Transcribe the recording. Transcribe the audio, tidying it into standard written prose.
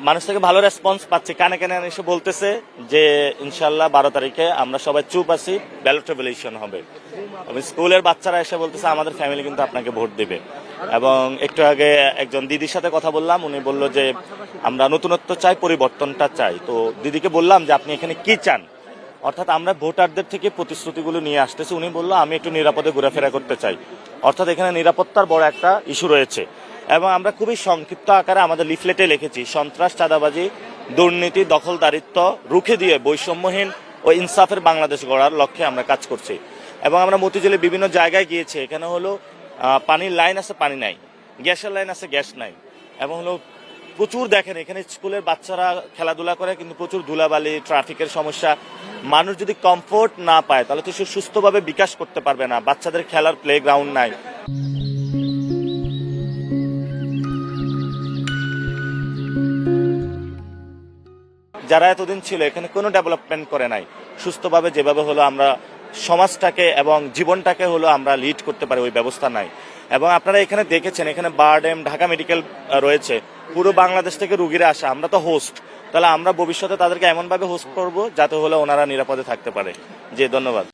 মানুষ থেকে ভালো রেসপন্স পাচ্ছে, কানে কানে এসে বলতেছে যে ইনশাল্লাহ 12 তারিখে আমরা সবাই চুপ আছি, ব্যালট রেভলিউশন হবে। স্কুলের বাচ্চারা এসে বলতেছে আমাদের ফ্যামিলি কিন্তু আপনাকে ভোট দিবে। এবং একটু আগে একজন দিদির সাথে কথা বললাম, উনি বলল যে আমরা নতুনত্ব চাই, পরিবর্তনটা চাই। তো দিদিকে বললাম যে আপনি এখানে কি চান, অর্থাৎ আমরা ভোটারদের থেকে প্রতিশ্রুতিগুলো নিয়ে আসতেছি। উনি বললো আমি একটু নিরাপদে ঘোরাফেরা করতে চাই, অর্থাৎ এখানে নিরাপত্তার বড় একটা ইস্যু রয়েছে। এবং আমরা খুবই সংক্ষিপ্ত আকারে আমাদের লিফলেটে লিখেছি সন্ত্রাস, চাঁদাবাজি, দুর্নীতি, দখলদারিত্ব রুখে দিয়ে বৈষম্যহীন ও ইনসাফের বাংলাদেশ গড়ার লক্ষ্যে আমরা কাজ করছি। এবং আমরা মতিঝিলে বিভিন্ন জায়গায় গিয়েছি, এখানে হলো পানির লাইন আছে, পানি নাই, গ্যাসের লাইন আছে, গ্যাস নাই। এবং হলো প্রচুর দেখেন এখানে স্কুলের বাচ্চারা খেলাধুলা করে, কিন্তু প্রচুর ধুলাবালি, ট্রাফিকের সমস্যা। মানুষ যদি কমফোর্ট না পায় তাহলে তো সে সুস্থভাবে বিকাশ করতে পারবে না। বাচ্চাদের খেলার প্লে গ্রাউন্ড নাই। যারা এতদিন ছিল এখানে কোনো ডেভেলপমেন্ট করে নাই, সুস্থভাবে যেভাবে হলো আমরা সমাজটাকে এবং জীবনটাকে হলো আমরা লিড করতে পারি ওই ব্যবস্থা নাই। এবং আপনারা এখানে দেখেছেন এখানে বারডেম, ঢাকা মেডিকেল রয়েছে, পুরো বাংলাদেশ থেকে রুগীরা আসে, আমরা তো হোস্ট। তাহলে আমরা ভবিষ্যতে তাদেরকে এমনভাবে হোস্ট করব যাতে হলো ওনারা নিরাপদে থাকতে পারে। জি, ধন্যবাদ।